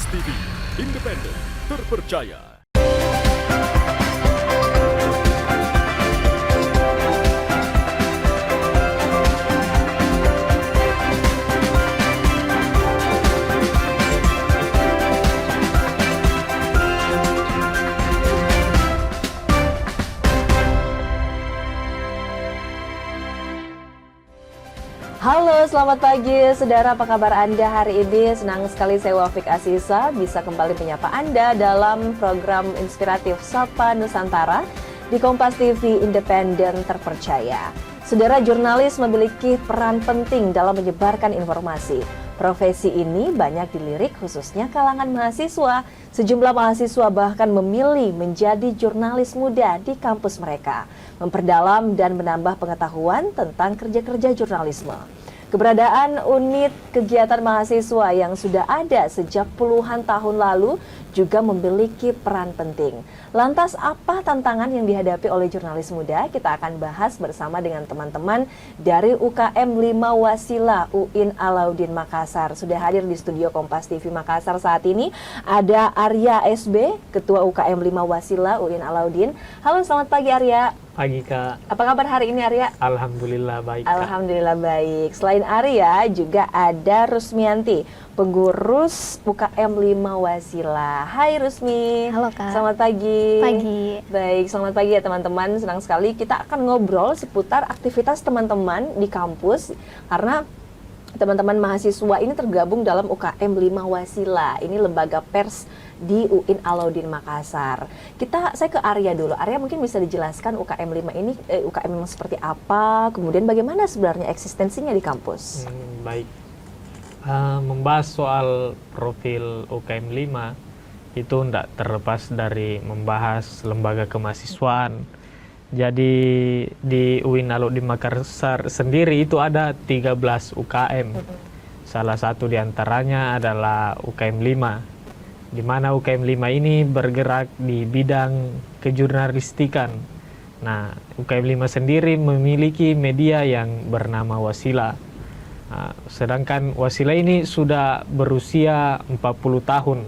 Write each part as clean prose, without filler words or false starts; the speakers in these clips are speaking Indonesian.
Kompas TV, independen, terpercaya. Halo, selamat pagi saudara, apa kabar Anda hari ini? Senang sekali saya Wafik Asisa bisa kembali menyapa Anda dalam program inspiratif Sapa Nusantara di Kompas TV Independen Terpercaya. Saudara, jurnalis memiliki peran penting dalam menyebarkan informasi. Profesi ini banyak dilirik khususnya kalangan mahasiswa. Sejumlah mahasiswa bahkan memilih menjadi jurnalis muda di kampus mereka, memperdalam dan menambah pengetahuan tentang kerja-kerja jurnalisme. Keberadaan unit kegiatan mahasiswa yang sudah ada sejak puluhan tahun lalu juga memiliki peran penting. Lantas apa tantangan yang dihadapi oleh jurnalis muda? Kita akan bahas bersama dengan teman-teman dari UKM 5 Wasila UIN Alauddin Makassar. Sudah hadir di studio Kompas TV Makassar saat ini ada Arya SB, Ketua UKM 5 Wasila UIN Alauddin. Halo, selamat pagi Arya. Pagi Kak. Apa kabar hari ini Arya? Alhamdulillah baik Kak. Alhamdulillah baik. Selain Arya juga ada Rusmianti, pengurus UKM 5 Wasila. Hai Rusmi. Halo Kak. Selamat pagi. Pagi. Baik, selamat pagi ya teman-teman. Senang sekali kita akan ngobrol seputar aktivitas teman-teman di kampus karena teman-teman mahasiswa ini tergabung dalam UKM 5 Wasila. Ini lembaga pers di UIN Alauddin Makassar. Saya ke Arya dulu. Arya mungkin bisa dijelaskan UKM 5 ini UKM memang seperti apa, kemudian bagaimana sebenarnya eksistensinya di kampus? Baik. Membahas soal profil UKM 5 itu tidak terlepas dari membahas lembaga kemahasiswaan. Jadi di UIN Alauddin Makassar sendiri itu ada 13 UKM. Salah satu diantaranya adalah UKM 5. Di mana UKM 5 ini bergerak di bidang kejurnalistikan. Nah, UKM 5 sendiri memiliki media yang bernama Wasila. Sedangkan Wasila ini sudah berusia 40 tahun,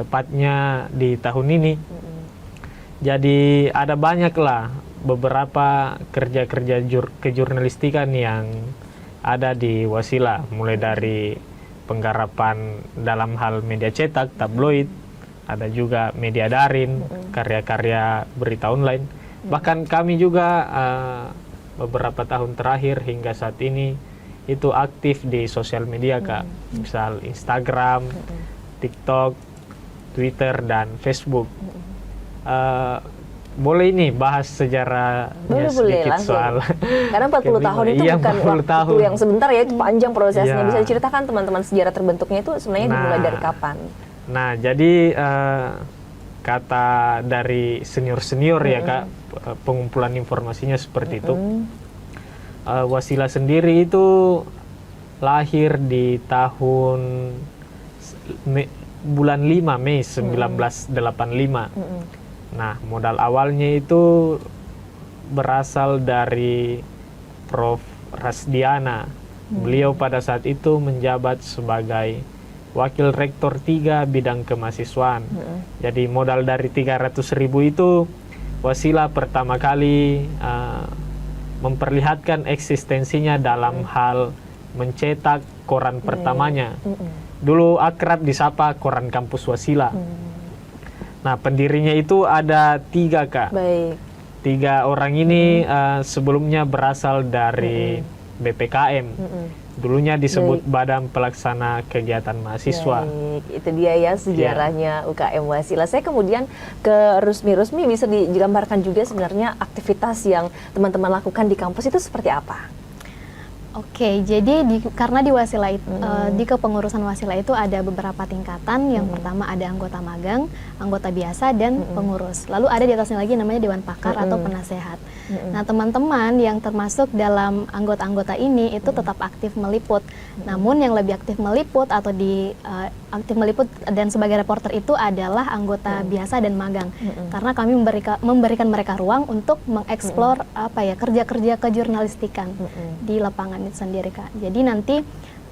tepatnya di tahun ini. Jadi ada banyaklah beberapa kerja-kerja kejurnalistikan yang ada di Wasila, mulai dari penggarapan dalam hal media cetak, tabloid, ada juga media daring, karya-karya berita online. Bahkan kami juga beberapa tahun terakhir hingga saat ini itu aktif di sosial media Kak, misal Instagram, TikTok, Twitter, dan Facebook. Boleh ini bahas sejarahnya sedikit soal karena 40 tahun itu iya, bukan waktu yang sebentar ya, itu panjang prosesnya. Bisa diceritakan teman-teman sejarah terbentuknya itu sebenarnya dimulai dari kapan? Nah, jadi kata dari senior-senior ya Kak, pengumpulan informasinya seperti itu. Wasila sendiri itu lahir di tahun bulan 5 Mei 1985. Nah, modal awalnya itu berasal dari Prof. Rasdiana. Beliau pada saat itu menjabat sebagai Wakil Rektor 3 bidang kemahasiswaan. Jadi modal dari 300.000 itu Wasila pertama kali memperlihatkan eksistensinya dalam hal mencetak koran pertamanya. Dulu akrab disapa Koran Kampus Wasila. Nah, pendirinya itu ada 3 Kak. Baik. 3 orang ini sebelumnya berasal dari BPKM. Dulunya disebut Badan Pelaksana Kegiatan Mahasiswa. Baik, itu dia ya sejarahnya UKM Wasila. Saya kemudian ke Rusmi. Rusmi, bisa digambarkan juga sebenarnya aktivitas yang teman-teman lakukan di kampus itu seperti apa? Oke, jadi karena di Wasila itu, di kepengurusan Wasila itu ada beberapa tingkatan. Yang pertama ada anggota magang, anggota biasa, dan pengurus. Lalu ada di atasnya lagi namanya Dewan Pakar atau penasehat. Nah, teman-teman yang termasuk dalam anggota-anggota ini itu tetap aktif meliput. Namun yang lebih aktif meliput atau aktif meliput dan sebagai reporter itu adalah anggota biasa dan magang. Karena kami memberikan mereka ruang untuk mengeksplor kerja-kerja kejurnalistikan di lapangan itu sendiri Kak. Jadi nanti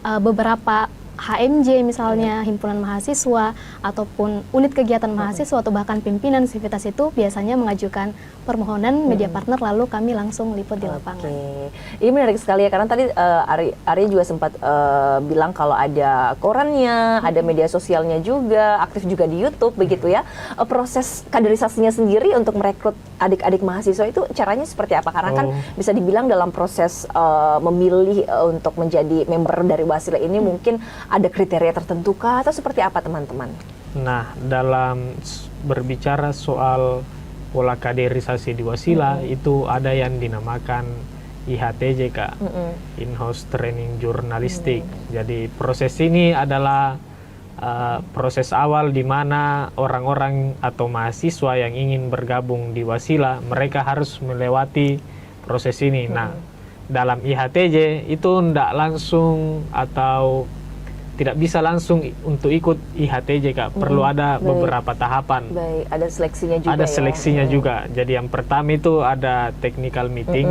beberapa HMJ misalnya, himpunan mahasiswa, ataupun unit kegiatan mahasiswa, atau bahkan pimpinan sivitas itu biasanya mengajukan permohonan media partner, lalu kami langsung liput di lapangan. Ini menarik sekali ya, karena tadi Arya juga sempat bilang kalau ada korannya, ada media sosialnya juga, aktif juga di YouTube begitu ya. Proses kaderisasinya sendiri untuk merekrut adik-adik mahasiswa itu caranya seperti apa? Karena kan bisa dibilang dalam proses memilih untuk menjadi member dari Wasilah ini mungkin ada kriteria tertentu kah atau seperti apa teman-teman? Nah, dalam berbicara soal pola kaderisasi di Wasilah itu ada yang dinamakan IHTJ Kak, In-House Training Jurnalistik. Jadi proses ini adalah proses awal di mana orang-orang atau mahasiswa yang ingin bergabung di Wasilah, mereka harus melewati proses ini. Nah, dalam IHTJ itu tidak langsung atau tidak bisa langsung untuk ikut IHTJ Kak, perlu ada beberapa tahapan. Baik, ada seleksinya juga. Ada seleksinya juga. Jadi yang pertama itu ada technical meeting.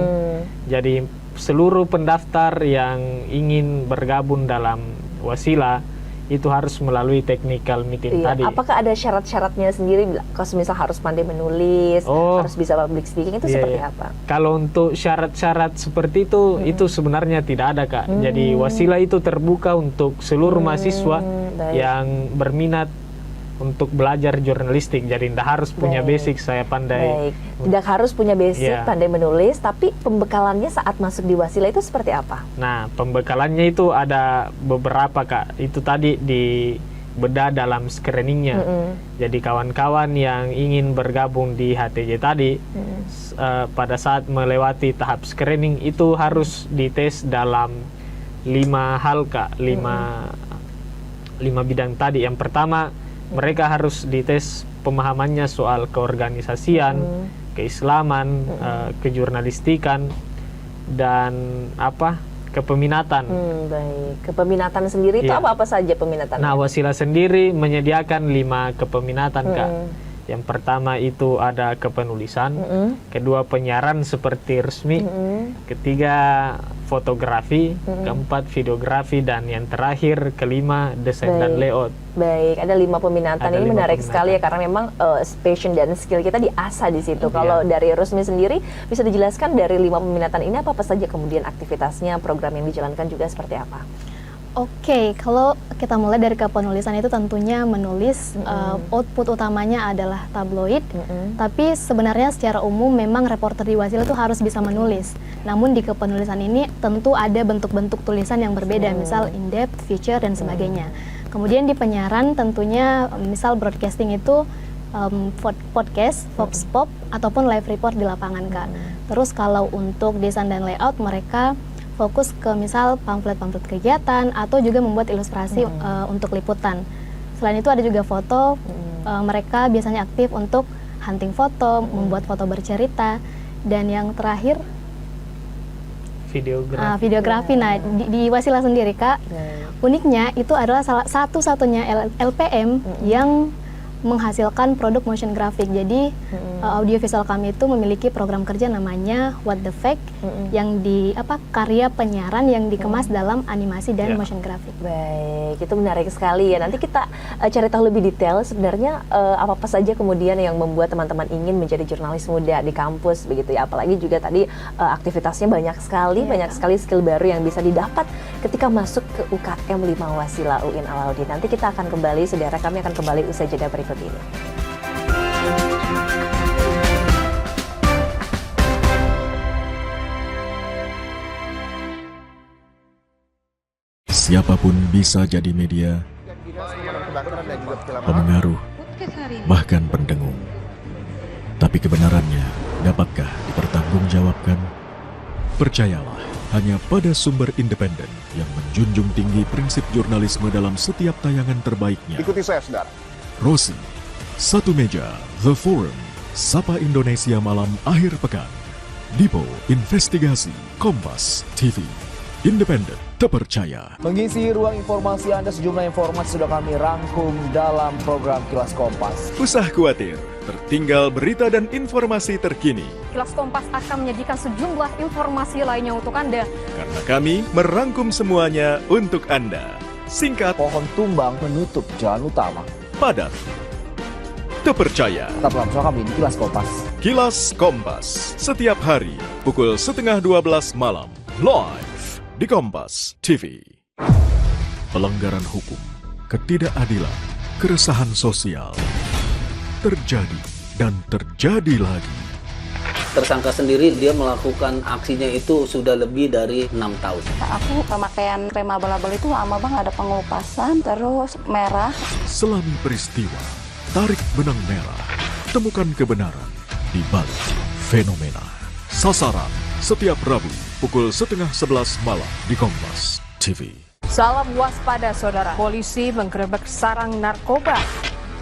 Jadi seluruh pendaftar yang ingin bergabung dalam Wasilah itu harus melalui technical meeting tadi. Apakah ada syarat-syaratnya sendiri? Kalau misal harus pandai menulis, harus bisa public speaking, itu seperti apa? Kalau untuk syarat-syarat seperti itu sebenarnya tidak ada Kak. Jadi Wasilah itu terbuka untuk seluruh mahasiswa yang berminat untuk belajar jurnalistik. Jadi tidak harus punya basic saya pandai. Tidak harus punya basic pandai menulis, tapi pembekalannya saat masuk di Wasilah itu seperti apa? Nah, pembekalannya itu ada beberapa Kak. Itu tadi di beda dalam screeningnya. Jadi kawan-kawan yang ingin bergabung di HTJ tadi pada saat melewati tahap screening itu harus dites dalam 5 hal Kak, 5 bidang tadi. Yang pertama, mereka harus dites pemahamannya soal keorganisasian, keislaman, kejurnalistikan, dan kepeminatan. Baik, kepeminatan sendiri itu apa saja peminatannya? Nah, Wasilah sendiri menyediakan 5 kepeminatan Kak. Yang pertama itu ada kepenulisan, kedua penyiaran seperti resmi, ketiga fotografi, keempat videografi, dan yang terakhir kelima desain dan layout. Baik, ada 5 peminatan. Ini menarik sekali ya, karena memang passion dan skill kita diasah di situ. Kalau dari Rusmi sendiri bisa dijelaskan dari 5 peminatan ini apa saja, kemudian aktivitasnya, program yang dijalankan juga seperti apa? Oke, kalau kita mulai dari kepenulisan itu tentunya menulis, output utamanya adalah tabloid, tapi sebenarnya secara umum memang reporter di Wasilah itu harus bisa menulis. Namun di kepenulisan ini tentu ada bentuk-bentuk tulisan yang berbeda, misal in-depth, feature, dan sebagainya. Kemudian di penyiaran tentunya misal broadcasting itu podcast, Vox Pop, ataupun live report di lapangan Kak. Terus kalau untuk desain dan layout mereka fokus ke misal pamflet-pamflet kegiatan atau juga membuat ilustrasi untuk liputan. Selain itu ada juga foto, mereka biasanya aktif untuk hunting foto, membuat foto bercerita, dan yang terakhir videografi. Nah, di Wasilah sendiri Kak, uniknya itu adalah salah satu-satunya LPM yang menghasilkan produk motion graphic. Jadi audiovisual kami itu memiliki program kerja namanya What the Fact, yang karya penyiaran yang dikemas dalam animasi dan motion graphic. Baik, itu menarik sekali ya. Nanti kita cari tahu lebih detail sebenarnya apa saja kemudian yang membuat teman-teman ingin menjadi jurnalis muda di kampus begitu ya. Apalagi juga tadi aktivitasnya banyak sekali skill baru yang bisa didapat ketika masuk ke UKM 5 Wasilah UIN Alauddin. Nanti kita akan kembali, saudara kami akan kembali usai jeda berikut ini. Siapapun bisa jadi media, pengaruh, bahkan pendengung. Tapi kebenarannya dapatkah dipertanggungjawabkan? Percayalah, hanya pada sumber independen yang menjunjung tinggi prinsip jurnalisme dalam setiap tayangan terbaiknya. Ikuti saya, saudara. Rosi, Satu Meja, The Forum, Sapa Indonesia Malam Akhir Pekan, Dipo Investigasi, Kompas TV, independen, terpercaya. Mengisi ruang informasi Anda, sejumlah informasi sudah kami rangkum dalam program Kilas Kompas. Usah khawatir, tertinggal berita dan informasi terkini. Kilas Kompas akan menyajikan sejumlah informasi lainnya untuk Anda. Karena kami merangkum semuanya untuk Anda. Singkat, Pohon tumbang menutup jalan utama. padat, terpercaya. Tetaplah bersama kami di Kilas Kompas. Kilas Kompas, setiap hari pukul 11:30 malam, live di Kompas TV. Pelanggaran hukum, ketidakadilan, keresahan sosial, terjadi dan terjadi lagi. Tersangka sendiri dia melakukan aksinya itu sudah lebih dari 6 tahun. Aku pemakaian krem abal-abal itu lama banget, ada pengelupasan, terus merah. Selami peristiwa, tarik benang merah, temukan kebenaran di balik fenomena. Sasaran setiap Rabu pukul 10:30 malam di Kompas TV. Salam waspada saudara, polisi menggerebek sarang narkoba.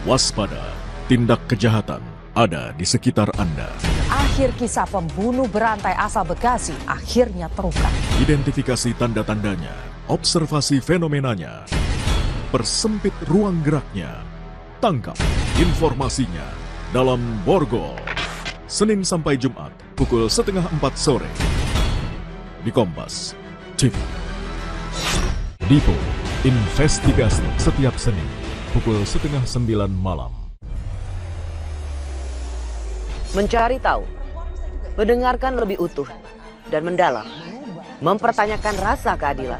Waspada, tindak kejahatan ada di sekitar Anda. Akhir kisah pembunuh berantai asal Bekasi akhirnya terungkap. Identifikasi tanda-tandanya, observasi fenomenanya, persempit ruang geraknya, tangkap informasinya dalam Borgol. Senin sampai Jumat pukul 3:30 sore di Kompas TV. Dipo Investigasi setiap Senin pukul 8:30 malam. Mencari tahu, mendengarkan lebih utuh dan mendalam, mempertanyakan rasa keadilan.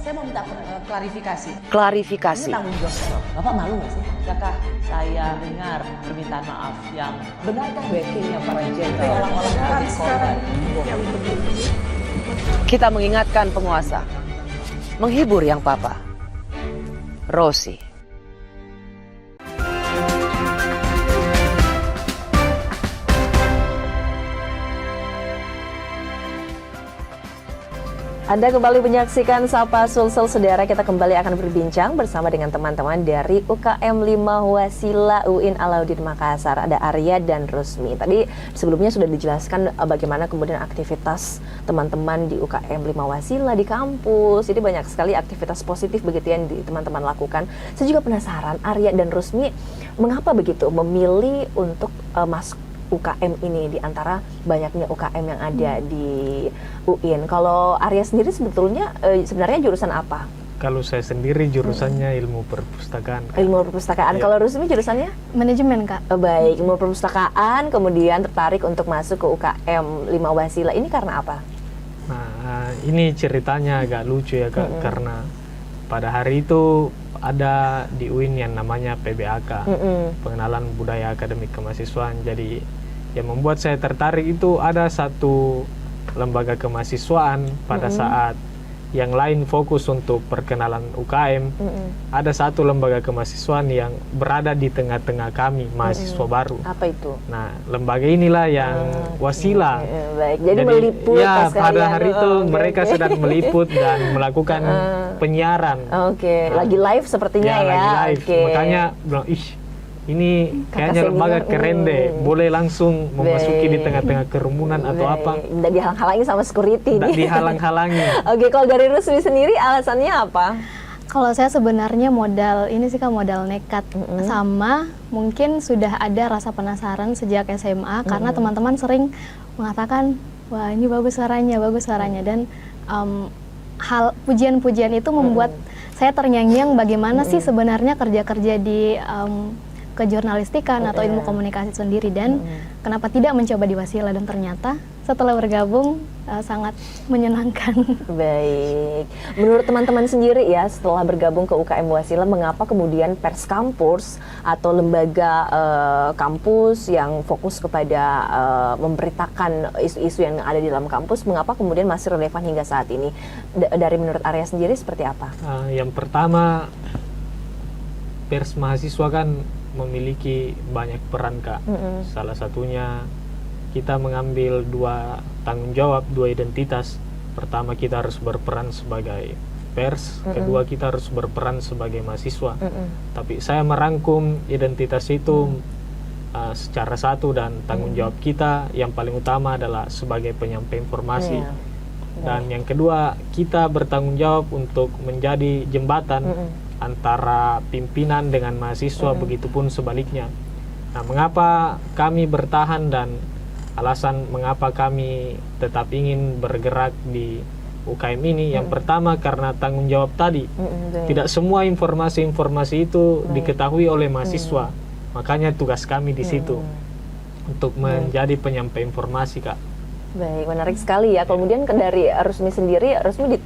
Saya mau minta klarifikasi. Klarifikasi. Ini tanggung jawab moral. Bapak malu nggak sih? Apakah saya dengar permintaan maaf yang benarkah backingnya para jenderal orang-orang korban? Kita mengingatkan penguasa, menghibur yang papa. Rosi. Anda kembali menyaksikan Sapa Sulsel, saudara. Kita kembali akan berbincang bersama dengan teman-teman dari UKM 5 Wasila UIN Alauddin Makassar. Ada Arya dan Rusmi. Tadi sebelumnya sudah dijelaskan bagaimana kemudian aktivitas teman-teman di UKM 5 Wasila di kampus. Jadi banyak sekali aktivitas positif begitu yang teman-teman lakukan. Saya juga penasaran, Arya dan Rusmi, mengapa begitu memilih untuk masuk UKM ini di antara banyaknya UKM yang ada di UIN. Kalau Arya sendiri sebetulnya sebenarnya jurusan apa? Kalau saya sendiri jurusannya ilmu perpustakaan. Ilmu perpustakaan. Ya. Kalau Rusmi jurusannya? Manajemen, Kak. Baik, ilmu perpustakaan, kemudian tertarik untuk masuk ke UKM 5 Wasila. Ini karena apa? Nah, ini ceritanya agak lucu ya, Kak, karena pada hari itu ada di UIN yang namanya PBAK, pengenalan budaya akademik kemahasiswaan. Jadi yang membuat saya tertarik itu ada satu lembaga kemahasiswaan pada saat yang lain fokus untuk perkenalan UKM. Ada satu lembaga kemahasiswaan yang berada di tengah-tengah kami, mahasiswa baru. Apa itu? Nah, lembaga inilah yang Wasila. Baik, jadi meliput ya, pas pada kalian, hari itu mereka sedang meliput dan melakukan penyiaran. Oke, lagi live sepertinya ya. Lagi live. Makanya bilang, ih, ini kayaknya lembaga keren deh, boleh langsung memasuki di tengah-tengah kerumunan atau apa. Tidak dihalang-halangi sama security. Tidak dihalang-halangi. Oke, kalau dari Rusmi sendiri alasannya apa? Kalau saya sebenarnya modal ini sih, Kak, modal nekat, sama mungkin sudah ada rasa penasaran sejak SMA karena teman-teman sering mengatakan, wah ini bagus suaranya dan hal pujian-pujian itu membuat saya terngiang-ngiang bagaimana sih sebenarnya kerja-kerja di kejurnalistikan atau ilmu komunikasi sendiri, dan kenapa tidak mencoba di Wasila, dan ternyata setelah bergabung sangat menyenangkan. Baik, menurut teman-teman sendiri ya, setelah bergabung ke UKM Wasila, mengapa kemudian pers kampus atau lembaga kampus yang fokus kepada memberitakan isu-isu yang ada di dalam kampus, mengapa kemudian masih relevan hingga saat ini? Dari menurut Arya sendiri seperti apa? Yang pertama, pers mahasiswa kan memiliki banyak peran, Kak. Salah satunya kita mengambil dua tanggung jawab, dua identitas. Pertama, kita harus berperan sebagai pers, kedua kita harus berperan sebagai mahasiswa. Tapi saya merangkum identitas itu secara satu, dan tanggung jawab kita yang paling utama adalah sebagai penyampai informasi. Dan yang kedua, kita bertanggung jawab untuk menjadi jembatan antara pimpinan dengan mahasiswa, begitupun sebaliknya. Nah, mengapa kami bertahan dan alasan mengapa kami tetap ingin bergerak di UKM ini. Yang pertama karena tanggung jawab tadi. Tidak semua informasi-informasi itu diketahui oleh mahasiswa. Makanya tugas kami di situ untuk menjadi penyampai informasi, Kak. Baik, menarik sekali ya. Kemudian dari Rusmi sendiri,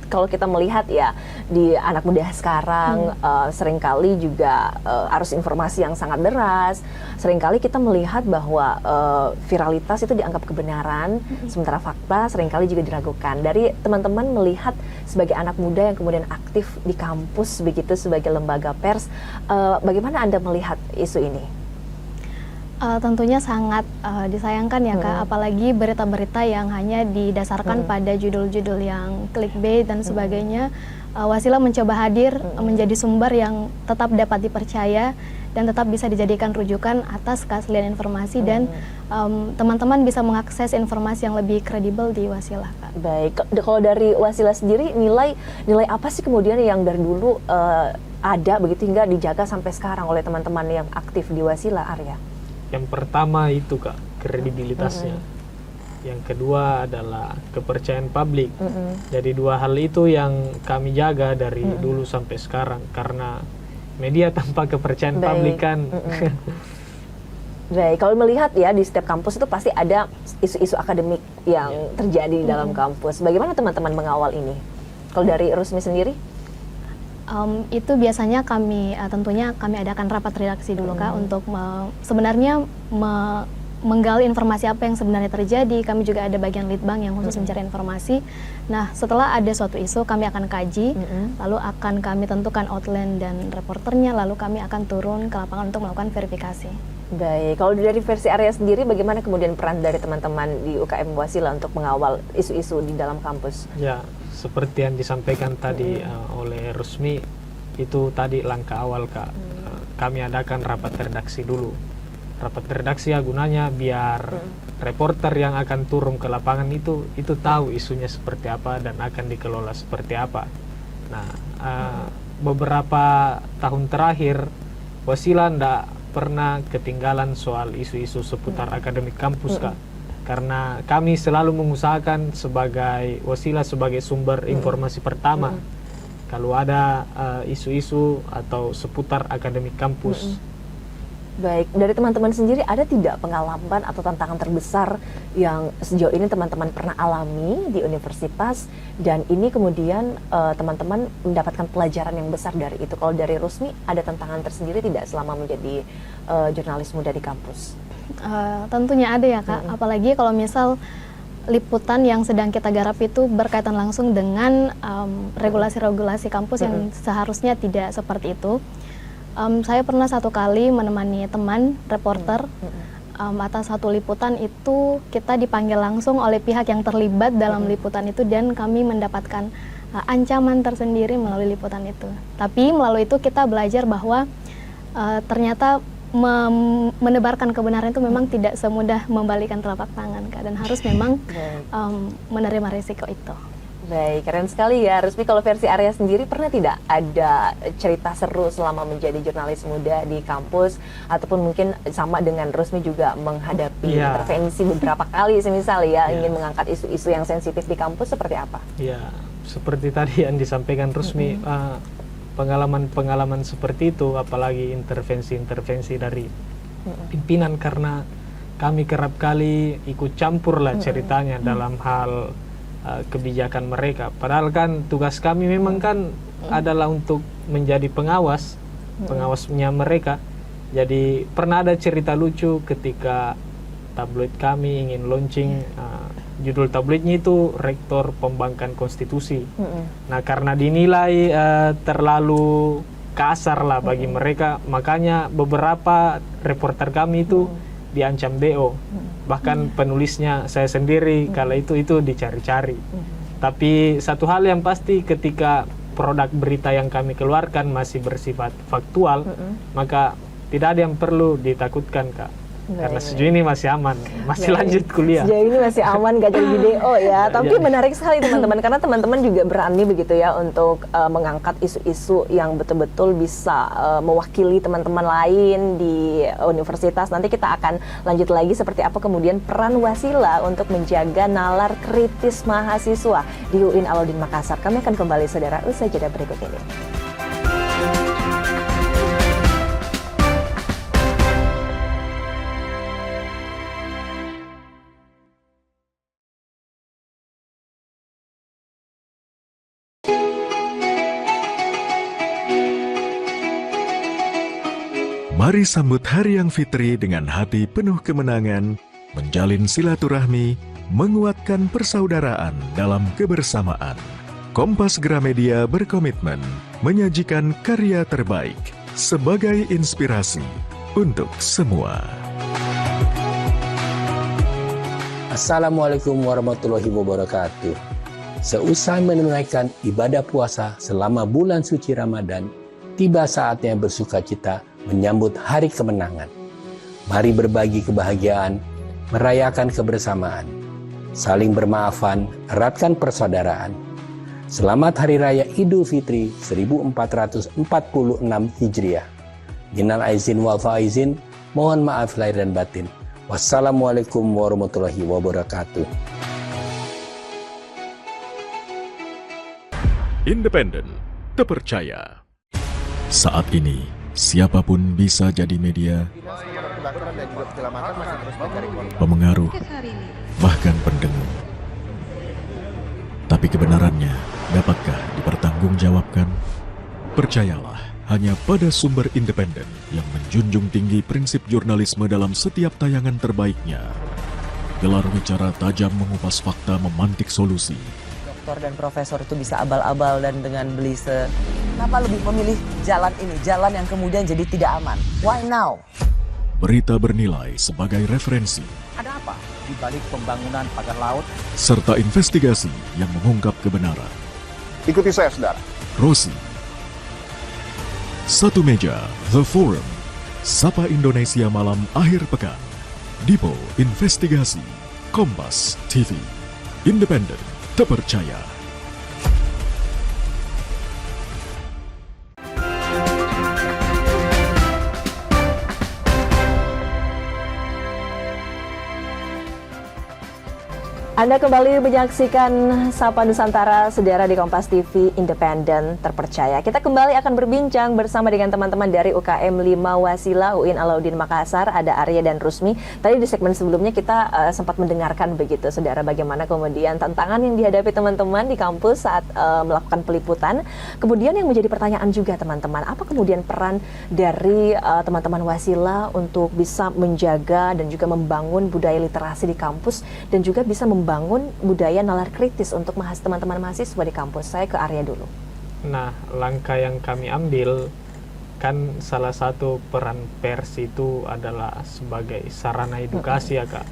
kalau kita melihat ya di anak muda sekarang seringkali juga arus informasi yang sangat deras. Seringkali kita melihat bahwa viralitas itu dianggap kebenaran, sementara fakta seringkali juga diragukan. Dari teman-teman melihat sebagai anak muda yang kemudian aktif di kampus begitu sebagai lembaga pers, bagaimana Anda melihat isu ini? Tentunya sangat disayangkan ya Kak, apalagi berita-berita yang hanya didasarkan pada judul-judul yang clickbait dan sebagainya. Wasilah mencoba hadir menjadi sumber yang tetap dapat dipercaya dan tetap bisa dijadikan rujukan atas keaslian informasi dan teman-teman bisa mengakses informasi yang lebih kredibel di Wasilah, Kak. Baik, kalau dari Wasilah sendiri nilai apa sih kemudian yang dari dulu ada begitu hingga dijaga sampai sekarang oleh teman-teman yang aktif di Wasilah, Arya? Yang pertama itu, Kak, kredibilitasnya. Yang kedua adalah kepercayaan publik. Jadi dua hal itu yang kami jaga dari dulu sampai sekarang, karena media tanpa kepercayaan publik kan. Baik, kalau melihat ya di setiap kampus itu pasti ada isu-isu akademik yang terjadi di dalam kampus. Bagaimana teman-teman mengawal ini? Kalau dari Rusmi sendiri? Itu biasanya tentunya kami adakan rapat redaksi dulu Kak untuk sebenarnya menggali informasi apa yang sebenarnya terjadi. Kami juga ada bagian litbang yang khusus mencari informasi. Nah, setelah ada suatu isu kami akan kaji, lalu akan kami tentukan outline dan reporternya, lalu kami akan turun ke lapangan untuk melakukan verifikasi. Baik, kalau dari versi Arya sendiri bagaimana kemudian peran dari teman-teman di UKM Wasilah untuk mengawal isu-isu di dalam kampus? Ya, seperti yang disampaikan tadi oleh Rusmi, itu tadi langkah awal, Kak. Kami adakan rapat redaksi dulu. Rapat redaksi ya gunanya biar reporter yang akan turun ke lapangan itu tahu isunya seperti apa dan akan dikelola seperti apa. Nah, beberapa tahun terakhir Wasilah tidak pernah ketinggalan soal isu-isu seputar akademik kampus, Kak. Karena kami selalu mengusahakan sebagai Wasilah sebagai sumber informasi pertama kalau ada isu-isu atau seputar akademik kampus. Baik, dari teman-teman sendiri ada tidak pengalaman atau tantangan terbesar yang sejauh ini teman-teman pernah alami di universitas dan ini kemudian teman-teman mendapatkan pelajaran yang besar dari itu? Kalau dari Rusmi, ada tantangan tersendiri tidak selama menjadi jurnalis muda di kampus? Tentunya ada ya Kak, apalagi kalau misal liputan yang sedang kita garap itu berkaitan langsung dengan regulasi-regulasi kampus yang seharusnya tidak seperti itu. Saya pernah satu kali menemani teman reporter atas satu liputan itu kita dipanggil langsung oleh pihak yang terlibat dalam liputan itu dan kami mendapatkan ancaman tersendiri melalui liputan itu. Tapi melalui itu kita belajar bahwa ternyata menebarkan kebenaran itu memang tidak semudah membalikan telapak tangan, Kak, dan harus memang menerima risiko itu. Baik, keren sekali ya Rusmi. Kalau versi Arya sendiri pernah tidak ada cerita seru selama menjadi jurnalis muda di kampus, ataupun mungkin sama dengan Rusmi juga menghadapi intervensi beberapa kali semisal ya ingin mengangkat isu-isu yang sensitif di kampus, seperti apa? Ya, seperti tadi yang disampaikan Rusmi, pengalaman-pengalaman seperti itu, apalagi intervensi-intervensi dari pimpinan, karena kami kerap kali ikut campur lah ceritanya dalam hal kebijakan mereka. Padahal kan tugas kami memang kan adalah untuk menjadi pengawasnya mereka. Jadi pernah ada cerita lucu ketika tabloid kami ingin launching, judul tabloidnya itu Rektor Pembangkang Konstitusi. Nah, karena dinilai terlalu kasar lah bagi mereka, makanya beberapa reporter kami itu diancam DO. Bahkan penulisnya saya sendiri kala itu dicari-cari. Tapi satu hal yang pasti, ketika produk berita yang kami keluarkan masih bersifat faktual, maka tidak ada yang perlu ditakutkan, Kak. Karena sejauh ini masih aman, masih lanjut kuliah. Sejauh ini masih aman, gak jadi video ya. Tapi menarik sekali teman-teman, karena teman-teman juga berani begitu ya untuk mengangkat isu-isu yang betul-betul bisa mewakili teman-teman lain di universitas. Nanti kita akan lanjut lagi seperti apa kemudian peran Wasila untuk menjaga nalar kritis mahasiswa di UIN Alauddin Makassar. Kami akan kembali saudara usai jeda berikut ini. Mari sambut Hari Yang Fitri dengan hati penuh kemenangan, menjalin silaturahmi, menguatkan persaudaraan dalam kebersamaan. Kompas Gramedia berkomitmen menyajikan karya terbaik sebagai inspirasi untuk semua. Assalamualaikum warahmatullahi wabarakatuh. Seusai menunaikan ibadah puasa selama bulan suci Ramadan, tiba saatnya bersukacita menyambut hari kemenangan. Mari berbagi kebahagiaan, merayakan kebersamaan, saling bermaafan, eratkan persaudaraan. Selamat Hari Raya Idul Fitri 1446 Hijriah. Minal aizin wal faizin, mohon maaf lahir dan batin. Wassalamualaikum warahmatullahi wabarakatuh. Independen, terpercaya. Saat ini, siapapun bisa jadi media, pemengaruh, bahkan pendengung. Tapi kebenarannya, dapatkah dipertanggungjawabkan? Percayalah, hanya pada sumber independen yang menjunjung tinggi prinsip jurnalisme dalam setiap tayangan terbaiknya. Gelar bicara tajam mengupas fakta, memantik solusi. Doktor dan profesor itu bisa abal-abal dan dengan belise. Kenapa lebih memilih jalan ini, jalan yang kemudian jadi tidak aman? Why now? Berita bernilai sebagai referensi. Ada apa di balik pembangunan pagar laut? Serta investigasi yang mengungkap kebenaran. Ikuti saya, saudara. Rosi. Satu meja, The Forum. Sapa Indonesia Malam Akhir Pekan. Dipo Investigasi. Kompas TV. Independen, terpercaya. Anda kembali menyaksikan Sapa Nusantara, saudara di Kompas TV Independen Terpercaya. Kita kembali akan berbincang bersama dengan teman-teman dari UKM 5 Wasila UIN Alauddin Makassar. Ada Arya dan Rusmi. Tadi di segmen sebelumnya kita sempat mendengarkan begitu, saudara, bagaimana kemudian tantangan yang dihadapi teman-teman di kampus saat melakukan peliputan. Kemudian yang menjadi pertanyaan juga teman-teman, apa kemudian peran dari teman-teman Wasila untuk bisa menjaga dan juga membangun budaya literasi di kampus dan juga bisa membangun budaya nalar kritis untuk teman-teman mahasiswa di kampus. Saya ke Arya dulu. Nah, langkah yang kami ambil, kan salah satu peran pers itu adalah sebagai sarana edukasi ya Kak.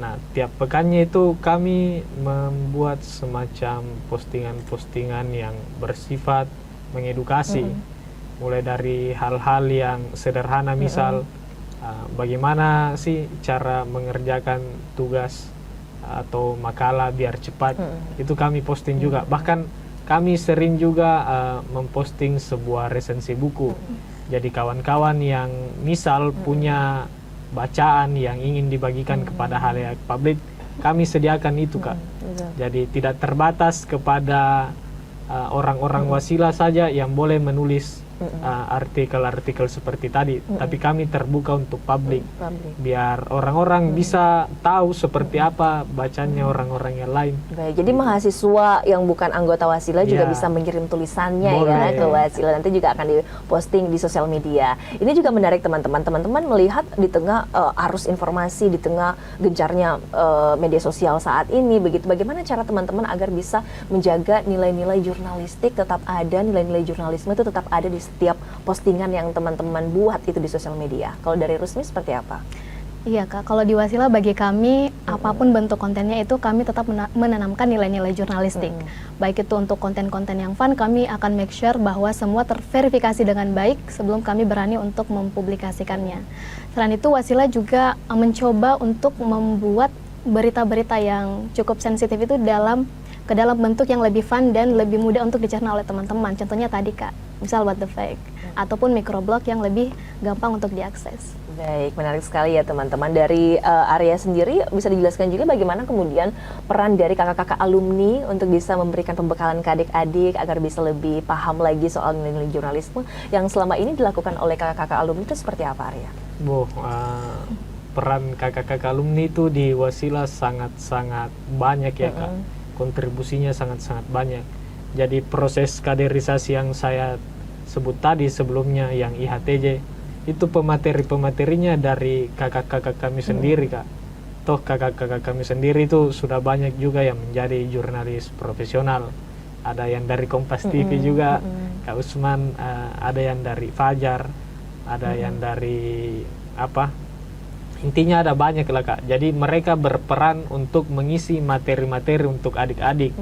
Nah, tiap pekannya itu kami membuat semacam postingan-postingan yang bersifat mengedukasi. Mulai dari hal-hal yang sederhana, misal bagaimana sih cara mengerjakan tugas atau makalah biar cepat, itu kami posting juga. Bahkan kami sering juga memposting sebuah resensi buku. Jadi kawan-kawan yang misal punya bacaan yang ingin dibagikan kepada halayak publik, kami sediakan itu Kak. Jadi tidak terbatas kepada orang-orang Wasila saja yang boleh menulis artikel-artikel seperti tadi, tapi kami terbuka untuk publik, biar orang-orang bisa tahu seperti apa bacanya orang-orang yang lain. Baik, jadi mahasiswa yang bukan anggota Wasila juga bisa mengirim tulisannya ya ke Wasila, nanti juga akan diposting di sosial media. Ini juga menarik teman-teman. Teman-teman melihat di tengah arus informasi, di tengah gencarnya media sosial saat ini, begitu, bagaimana cara teman-teman agar bisa menjaga nilai-nilai jurnalistik tetap ada, nilai-nilai jurnalisme itu tetap ada di setiap postingan yang teman-teman buat itu di sosial media. Kalau dari Rusmi seperti apa? Iya Kak, kalau di Wasila bagi kami apapun bentuk kontennya itu kami tetap menanamkan nilai-nilai jurnalistik. Baik itu untuk konten-konten yang fun, kami akan make sure bahwa semua terverifikasi dengan baik sebelum kami berani untuk mempublikasikannya. Selain itu Wasila juga mencoba untuk membuat berita-berita yang cukup sensitif itu ke dalam bentuk yang lebih fun dan lebih mudah untuk dicerna oleh teman-teman. Contohnya tadi Kak, misal What the Fake, ataupun microblog yang lebih gampang untuk diakses. Baik, menarik sekali ya teman-teman. Dari Arya sendiri bisa dijelaskan juga bagaimana kemudian peran dari kakak-kakak alumni untuk bisa memberikan pembekalan ke adik-adik agar bisa lebih paham lagi soal nilai-nilai jurnalisme yang selama ini dilakukan oleh kakak-kakak alumni itu seperti apa, Arya? Peran kakak-kakak alumni itu di Wasila sangat-sangat banyak ya Kak. Kontribusinya sangat-sangat banyak. Jadi proses kaderisasi yang saya sebut tadi sebelumnya yang IHTJ itu pemateri-pematerinya dari kakak-kakak kami sendiri Kak. Toh kakak-kakak kami sendiri itu sudah banyak juga yang menjadi jurnalis profesional. Ada yang dari Kompas TV juga, Kak Usman, ada yang dari Fajar, ada yang dari intinya ada banyak lah Kak. Jadi mereka berperan untuk mengisi materi-materi untuk adik-adik.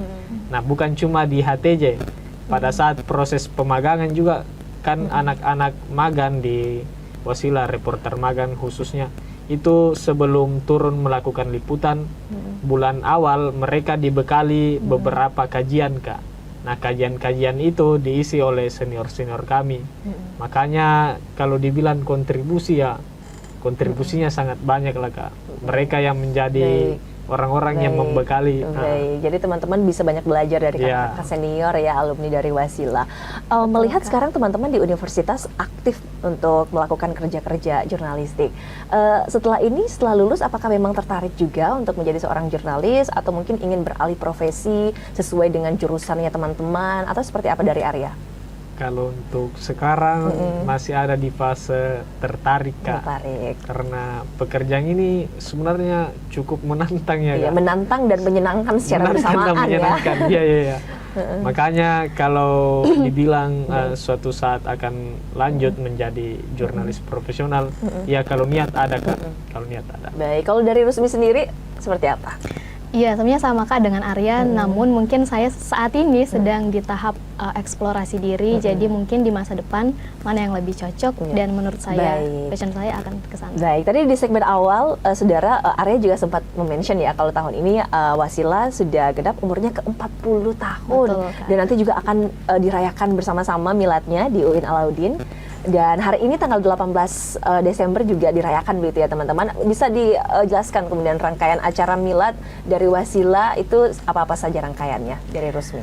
Nah bukan cuma di HTJ, pada saat proses pemagangan juga kan anak-anak magang di Wasila, reporter magang khususnya, itu sebelum turun melakukan liputan bulan awal mereka dibekali beberapa kajian Kak. Nah kajian-kajian itu diisi oleh senior-senior kami. Makanya kalau dibilang kontribusi ya kontribusinya sangat banyak lah Kak. Mereka yang menjadi orang-orang yang membekali. Jadi teman-teman bisa banyak belajar dari kakak senior ya, alumni dari Wasila. Melihat sekarang teman-teman di universitas aktif untuk melakukan kerja-kerja jurnalistik. Setelah lulus apakah memang tertarik juga untuk menjadi seorang jurnalis atau mungkin ingin beralih profesi sesuai dengan jurusannya teman-teman atau seperti apa dari Arya? Kalau untuk sekarang masih ada di fase tertarik Kak. Karena pekerjaan ini sebenarnya cukup menantang ya Kak. Menantang dan menyenangkan secara bersamaan ya. Iya. Makanya kalau dibilang suatu saat akan lanjut menjadi jurnalis profesional, ya kalau niat ada Kak. Kalau niat ada. Baik, kalau dari Rusmi sendiri seperti apa? Iya, sebenarnya sama Kak dengan Arya, namun mungkin saya saat ini sedang di tahap eksplorasi diri, jadi mungkin di masa depan mana yang lebih cocok dan menurut saya passion saya akan ke sana. Baik, tadi di segmen awal saudara Arya juga sempat mention ya kalau tahun ini Wasila sudah genap umurnya ke 40 tahun. Betul, dan nanti juga akan dirayakan bersama-sama miladnya di UIN Alauddin. Dan hari ini tanggal 18 Desember juga dirayakan begitu ya teman-teman. Bisa dijelaskan kemudian rangkaian acara milad dari Wasila itu apa-apa saja rangkaiannya dari Rusmi?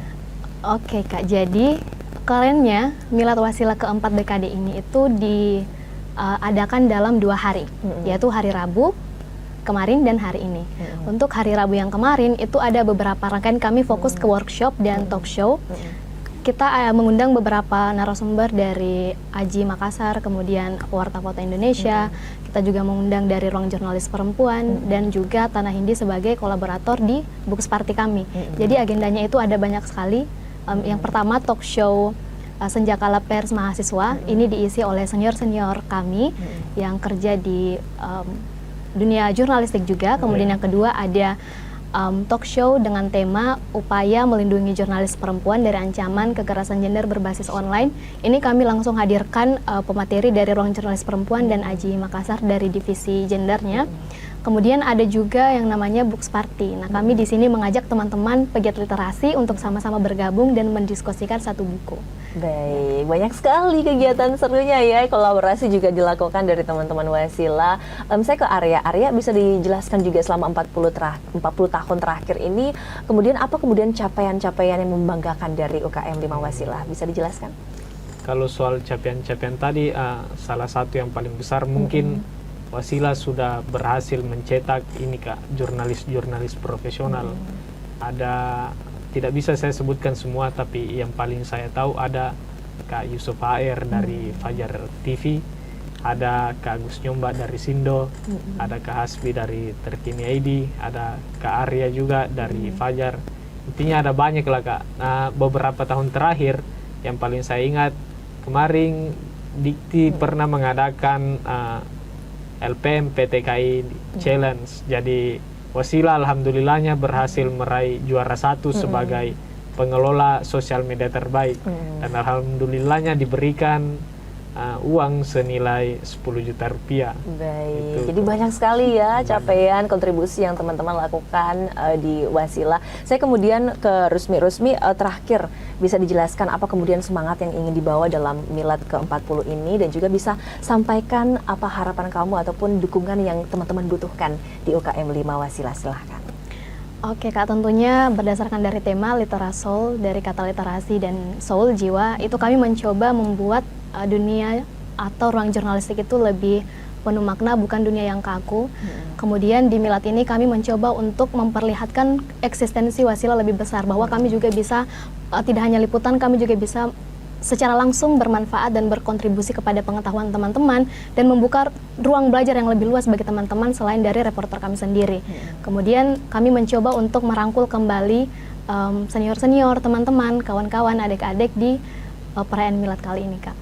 Oke Kak, jadi kerennya milad Wasila keempat dekade ini itu diadakan dalam 2 hari, yaitu hari Rabu kemarin dan hari ini. Untuk hari Rabu yang kemarin itu ada beberapa rangkaian, kami fokus ke workshop dan talk show. Kita mengundang beberapa narasumber dari AJI Makassar, kemudian Warta Foto Indonesia, kita juga mengundang dari Ruang Jurnalis Perempuan, dan juga Tanah Hindi sebagai kolaborator di Books Party kami. Jadi agendanya itu ada banyak sekali. Yang pertama talk show Senjakala Pers Mahasiswa, ini diisi oleh senior-senior kami yang kerja di dunia jurnalistik juga. Kemudian yang kedua ada talk show dengan tema upaya melindungi jurnalis perempuan dari ancaman kekerasan gender berbasis online. Ini kami langsung hadirkan pemateri dari Ruang Jurnalis Perempuan dan AJI Makassar dari divisi gendernya. Kemudian ada juga yang namanya Books Party. Nah, kami di sini mengajak teman-teman pegiat literasi untuk sama-sama bergabung dan mendiskusikan satu buku. Baik, banyak sekali kegiatan serunya ya, kolaborasi juga dilakukan dari teman-teman Wasila. Saya ke Arya bisa dijelaskan juga selama 40 tahun terakhir ini, kemudian apa kemudian capaian-capaian yang membanggakan dari UKM 5 Wasila? Bisa dijelaskan? Kalau soal capaian-capaian tadi, salah satu yang paling besar mungkin Wasila sudah berhasil mencetak ini Kak, jurnalis-jurnalis profesional. Ada, tidak bisa saya sebutkan semua, tapi yang paling saya tahu ada Kak Yusuf HR dari Fajar TV, ada Kak Agus Nyomba dari Sindo, ada Kak Hasbi dari Terkini ID, ada Kak Arya juga dari Fajar. Intinya ada banyak lah Kak. Nah, beberapa tahun terakhir yang paling saya ingat, kemarin Dikti pernah mengadakan LPM PTKI Challenge. Jadi Wasila alhamdulillahnya berhasil meraih juara 1 sebagai pengelola sosial media terbaik. Dan alhamdulillahnya diberikan uang senilai 10 juta rupiah. Baik, jadi banyak sekali ya capaian kontribusi yang teman-teman lakukan di Wasila. Saya kemudian ke Rusmi, terakhir bisa dijelaskan apa kemudian semangat yang ingin dibawa dalam Milad ke-40 ini, dan juga bisa sampaikan apa harapan kamu ataupun dukungan yang teman-teman butuhkan di UKM 5 Wasila, silahkan. Oke Kak, tentunya berdasarkan dari tema Literasoul, dari kata literasi dan soul, jiwa, itu kami mencoba membuat dunia atau ruang jurnalistik itu lebih penuh makna, bukan dunia yang kaku. Kemudian di Milad ini kami mencoba untuk memperlihatkan eksistensi Wasila lebih besar, bahwa kami juga bisa, tidak hanya liputan, kami juga bisa secara langsung bermanfaat dan berkontribusi kepada pengetahuan teman-teman, dan membuka ruang belajar yang lebih luas bagi teman-teman selain dari reporter kami sendiri. Kemudian kami mencoba untuk merangkul kembali senior-senior, teman-teman, kawan-kawan, adik-adik di perayaan Milad kali ini, Kak.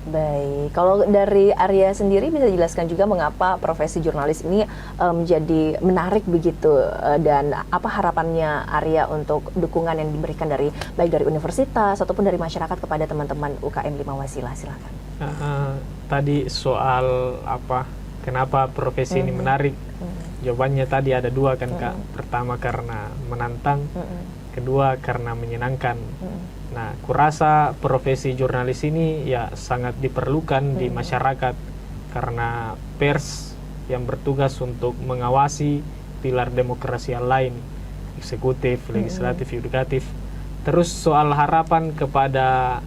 Baik, kalau dari Arya sendiri bisa dijelaskan juga mengapa profesi jurnalis ini menjadi menarik begitu, dan apa harapannya Arya untuk dukungan yang diberikan dari baik dari universitas ataupun dari masyarakat kepada teman-teman UKM 5 Wasila, silakan. Tadi soal kenapa profesi ini menarik, jawabannya tadi ada 2 kan Kak. Pertama karena menantang, kedua karena menyenangkan. Nah, kurasa profesi jurnalis ini ya sangat diperlukan di masyarakat, karena pers yang bertugas untuk mengawasi pilar demokrasi yang lain, eksekutif, legislatif, yudikatif. Terus soal harapan kepada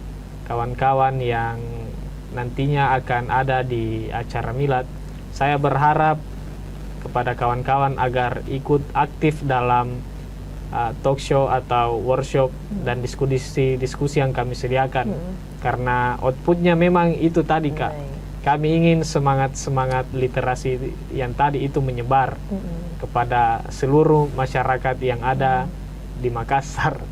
kawan-kawan yang nantinya akan ada di acara Milad, saya berharap kepada kawan-kawan agar ikut aktif dalam talk show atau workshop dan diskusi yang kami sediakan, karena outputnya memang itu tadi Kak. Kami ingin semangat literasi yang tadi itu menyebar kepada seluruh masyarakat yang ada di Makassar.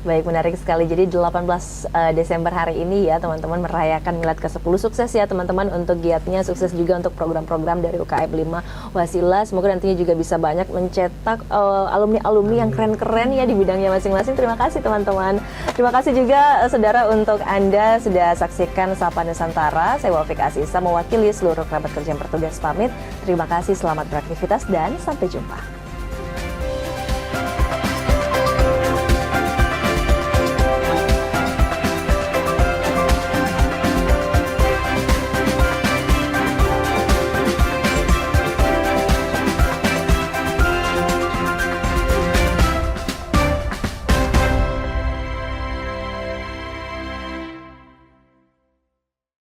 Baik, menarik sekali. Jadi 18 Desember hari ini ya teman-teman merayakan Milad ke-10. Sukses ya teman-teman untuk giatnya, sukses juga untuk program-program dari UKM 5 Wasila. Semoga nantinya juga bisa banyak mencetak alumni-alumni yang keren-keren ya di bidangnya masing-masing. Terima kasih teman-teman. Terima kasih juga saudara untuk Anda sudah saksikan Sapa Nusantara. Saya Wafik Asisa mewakili seluruh kerabat kerja yang bertugas pamit. Terima kasih, selamat beraktivitas dan sampai jumpa.